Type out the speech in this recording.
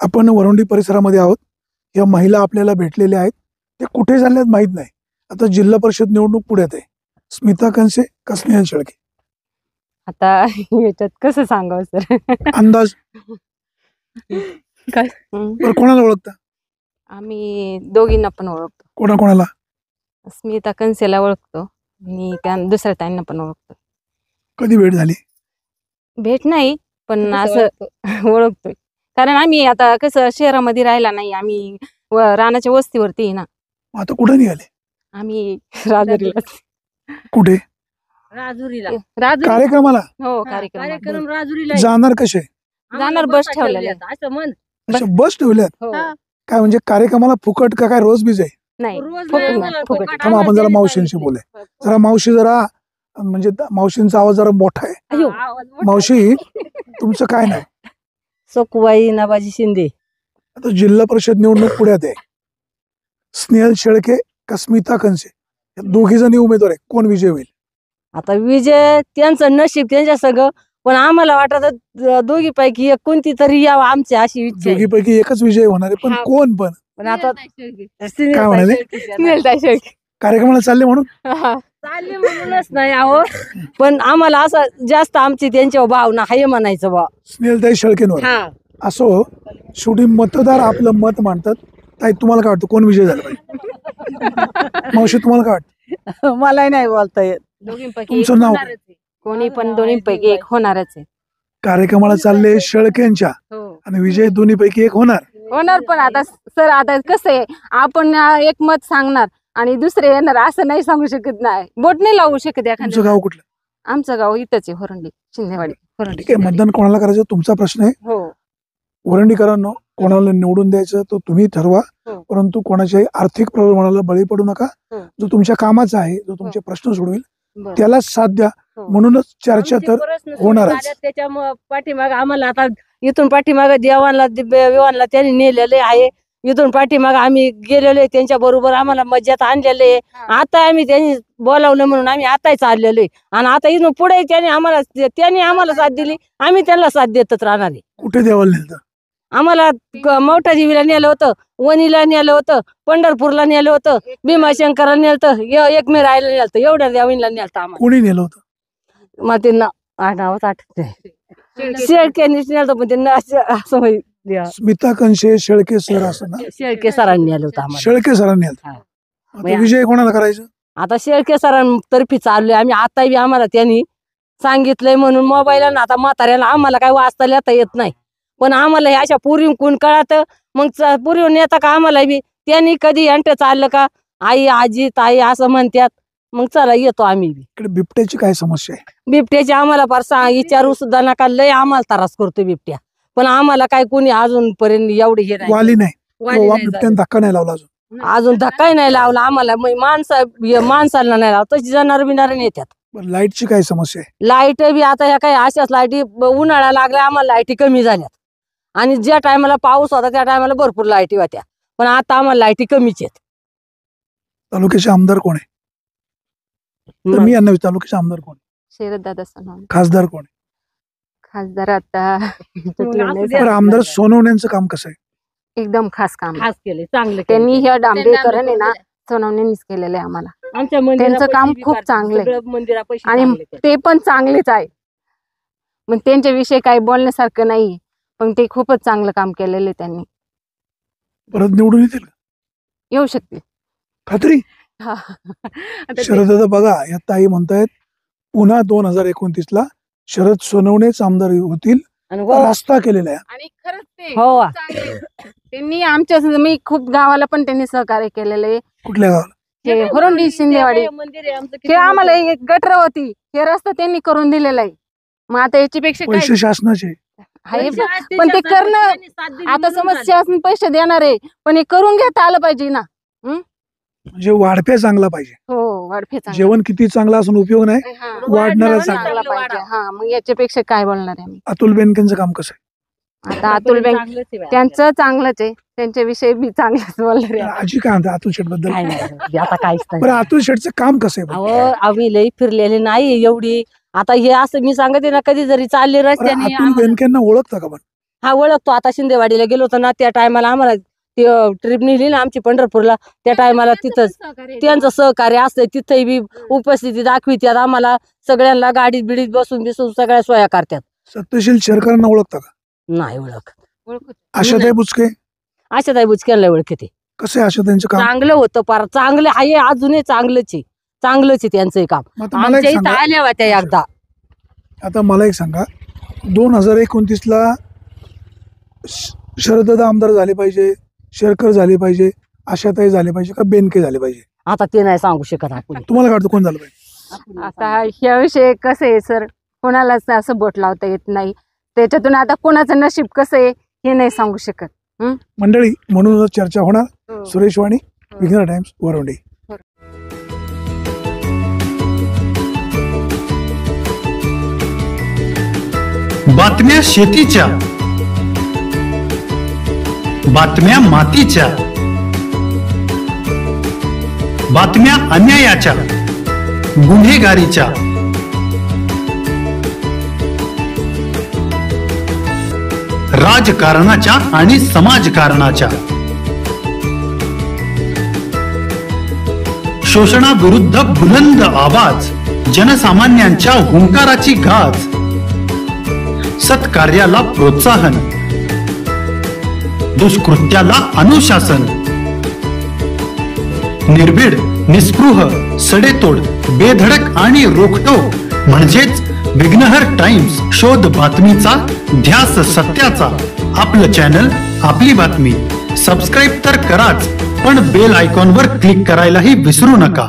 आपण वरवंडी परिसरामध्ये आहोत. या महिला आपल्याला भेटलेल्या आहेत. ते कुठे झाल्यात माहित नाही. आता जिल्हा परिषद निवडणूक पुढ्यात आहे. स्मिता कंसे का स्नेहल शेळके? आता याच्यात कसं सांगावं सर? अंदाज काय बरं, कोणाला ओळखता? आम्ही दोघींना पण ओळखतो. कोणाकोणाला? स्मिता कंसेला ओळखतो आणि त्या दुसऱ्या ताईंना पण ओळखतो. कधी भेट झाली? भेट नाही पण असं ओळखतोय. कारण आम्ही आता कसं शहरामध्ये राहिला नाही, आम्ही रानाच्या वस्तीवरती आहे ना. मग आता कुठे निघाले? आम्ही राजुरीला. कुठे? राजुरीला कार्यक्रमाला? हो, कार्यक्रम कार्यक्रम राजुरीला जाणार कसे? जाणार बस ठेवलेल्या. असं म्हण. अच्छा, बस ठेवल्यात. हो. काय म्हणजे कार्यक्रमाला फुकट का काय रोज बीज आहे? नाही, रोज फुकट नाही, नाही, फुकट. फुकट. थांबा, आपण जरा मावशींशी बोलूया. जरा मावशी, जरा म्हणजे मावशींचा आवाज जरा मोठा आहे. अयो. मावशी, तुमचं काय नाव? सकुबाई नाबाजी शिंदे. आता जिल्हा परिषद निवडणूक पुढ्यात आहे. स्नेहल शेळके का स्मिता कंसे, दोघी जणी उमेदवार आहे. कोण विजय होईल? आता विजय त्यांचं नशीब त्यांच्या सगळं, पण आम्हाला वाटत दोघी पैकी एक कोणती तरी यावं आमची अशी इच्छा आहे. दोघीपैकी एकच विजय होणार आहे. पण हा. कोण? पण पण आता काय म्हणाले? स्नेहलताई शेळके. कार्यक्रमाला चालले म्हणून? चालले म्हणूनच नाही आहो, पण आम्हाला असं जास्त आमची त्यांच्यावर भावना आहे म्हणायचं बा. स्नेहलताई शेळकेंवर. हा, असो, शेवटी मतदार आपलं मत मांडतात. ताई, तुम्हाला काय वाटतं, कोण विजय झाला पाहिजे? मावशी, तुम्हाला काय वाटतं? मला नाही बोलता येत. दोघींपैकी तुमचं नाव? कोणी पण दोन्हीपैकी एक होणारच आहे. कार्यक्रमाला चालले शेळकेंच्या आणि विजय दोन्हीपैकी एक होणार. होणार, पण आता सर आता कसं आहे, आपण एक मत सांगणार आणि दुसरे येणार असं नाही सांगू शकत. नाही, बोट नाही लावू शकत तुमचं एखाद्या. गाव कुठलं? आमचं गाव इथंच आहे, होरंडी शिंदेवाडी. होरंडी ठीक आहे, मतदान कोणाला करायचं तुमचा प्रश्न आहे. हो. वरंडीकरांनो, कोणाला निवडून द्यायचं तो तुम्ही ठरवा. हो. परंतु कोणाच्याही आर्थिक प्रलोभनाला बळी पडू नका. हो. जो तुमच्या कामाचा आहे, जो तुमचे प्रश्न सोडवेल बरं. त्यालाच साथ द्या. हो. म्हणूनच चर्चा आमचे तर प्रश्न होणारच. सोडून आल्यात, त्याच्यामुळं पाठीमाग आम्हाला आता इथून पाठीमाग देवांना विवानला त्यांनी नेलेले आहे. इथून पाठीमाग आम्ही गेलेलो आहे त्यांच्या बरोबर, आम्हाला मज्जात आणलेले आहे. आता आम्ही त्यांनी बोलावलं म्हणून आम्ही आताही चाललेलो आहे. आणि आता इथून पुढे त्यांनी आम्हाला साथ दिली, आम्ही त्यांना साथ देतच राहणार आहे. कुठे द्यावं नेलं? आम्हाला मोठा देवीला नेलं होतं, वणीला नेलं होतं, पंढरपूरला नेलं होतं, भीमाशंकरला नेलं होतं, एकमेरायला नेलं होतं, एवढ्या देवीला नेलं होतं आम्हाला. कोणी नेलं होतं? मग ते नावच आठवते, शेळकेनीच नेलं होतं, पण ते असं माहिती. स्मिता कंसे शेळके सर असं ना? शेळके सरांनी नेलं होतं आम्हाला. शेळके सरांनी नेलं. हा. आता विजय कोणाला करायचं? आता शेळके सरांतर्फे चाललोय आम्ही. आता बी आम्हाला त्यांनी सांगितलंय म्हणून मोबाईलला. आता म्हाताऱ्याला आम्हाला काय वाचता लिहिता येत नाही, पण आम्हाला हे अशा पुरी कोण कळत, मग पुरी नेता का आम्हाला बी. त्यांनी कधी यांट चाललं का आई आजी ताई असं म्हणतात, मग चला येतो आम्ही बी. इकडे बिबट्याची काय समस्या आहे? बिबट्याची आम्हाला फार विचारू सुद्धा नका, लय आम्हाला त्रास करतो बिबट्या. पण आम्हाला काय कोणी अजूनपर्यंत एवढे हे नाही. वाली नाही. वाली नाही बिबट्याने धक्का नाही लावला अजून. अजून धक्काही नाही लावला आम्हाला. मग माणसाला नाही लावला, तशी जनावर बिनार येतात. लाईटची काय समस्या आहे? लाईट बी आता ह्या काही अशाच लाईटी, उन्हाळा लागला आम्हाला लाईटी कमी झाल्यात. आणि ज्या टायमाला पाऊस होता त्या टायमाला भरपूर लाईटी होत्या, पण आता आम्हाला लाईटी कमीच आहेत. तालुक्याचे आमदार कोण आहे? तर मी यांना विचारतो, तालुक्याचे आमदार कोण? शरद दादा सोनवणे. खासदार कोण आहे? खासदार आता बरं, आमदार सोनवण्यांचं काम कसं आहे? एकदम खास काम आहे. खास केले, चांगले त्यांनी हे डांबेकर आहे ना, सोनवणेंनीच केलेलं आहे आम्हाला. आमच्या त्यांचं काम खूप चांगलं आहे. आणि ते पण चांगलेच आहे, मग त्यांच्याविषयी काही बोलण्यासारखं नाही, पण ते खूपच चांगलं काम केलेलं आहे त्यांनी. परत निवडून येतील का? येऊ शकते. खात्री? हा. आता ते- शरद, बघा, या ताई म्हणतायत पुन्हा 2029ला शरद सोनवणेच आमदार होतील. रस्ता केलेला आहे. आणि खरंच ते हो. चांगले आहे. त्यांनी आमच्या मी खूप गावाला पण त्यांनी सहकार्य केलेलं आहे. कुठल्या गावाला? हे होरंडी शिंदेवाडी, हे आम्हाला एक गटर होती, हे रस्ता त्यांनी करून दिलेला आहे. मग आता याच्यापेक्षा काय पैसे शासनाचे. आहे, पण ते करणं आता समज शासन पैसे देणार आहे, पण हे करून घेता आलं पाहिजे ना. म्हणजे वाढप्या चांगला पाहिजे. हो, वाढपे चांगलं. जेवण किती चांगलं असून उपयोग नाही, हा, वाढणारा चांगला पाहिजे. हा, मग याच्यापेक्षा काय बोलणार आहे आम्ही. अतुल बेनकेंचं काम कसं आहे? आता अतुल बँक त्यांचं चांगलंच आहे, त्यांच्याविषयी मी चांगलंच बोलणार आहे. आजी काय म्हणते अतुल शेठ बद्दल? आता काहीच नाही. बरं, अतुल शेठचं काम कसं आहे? अहो, आम्ही लई फिरलेले नाही एवढी. आता हे असं मी सांगते ना, कधी जरी चालले बरं, रस्त्याने अतुल बेनकेंना ओळखता का? पण हा ओळखतो. आता शिंदेवाडीला गेलो होतो ना, त्या टायमाला आम्हाला ट्रिप नेली ना आमची पंढरपूरला, त्या टायमाला तिथंच त्यांचं सहकार्य असतंय. तिथेही बी उपस्थिती दाखवितात आम्हाला, सगळ्यांना गाडीत बिडीत बसून सगळ्या सोया करतात. सत्यशील शेरकरांना ओळखता का? नाही ओळख. आशाताई बुचके? आशाताई बुचक्यांना ओळखते. कसे आशाताईंचं काम? चांगलं होतं, पार चांगलं आहे, अजूनही चांगलंच आहे त्यांचं काम. आता मला एक आमच्या इथं सांगा, आल्या होत्या एकदा. आता मला एक सांगा, 2029ला शरददादा आमदार झाले पाहिजे, शेरकर झाले पाहिजे, आशाताई झाले पाहिजे का बेनके झाले पाहिजे? आता ते नाही सांगू शकत आपण. तुम्हाला काय वाटतं कोण झालं पाहिजे? आता ह्याविषयी कसं आहे सर, कोणालाच असं बोट लावता येत नाही. त्याच्यातून आता कोणाचं नशीब कसं आहे हे नाही सांगू शकत. मंडळी, म्हणूनच चर्चा होणार. सुरेश वाणी, विघ्नर टाइम्स, वरवंडी. बातम्या शेतीच्या, बातम्या मातीच्या, बातम्या अन्यायाच्या, गुन्हेगारीच्या, राजकारणाच्या आणि समाजकारणाच्या, शोषणाविरुद्ध बुलंद आवाज, जनसामान्यांच्या हुंकाराची गाज, सत्कार्याला प्रोत्साहन, दुष्कृत्याला अनुशासन, निर्भीड, निस्पृह, सडेतोड, बेधडक आणि रोखटोक म्हणजेच विघ्नहर टाइम्स. शोध बातमीचा, ध्यास सत्याचा. आपलं चॅनल, आपली बातमी. सबस्क्राईब तर कराच, पण बेल आयकॉनवर क्लिक करायलाही विसरू नका.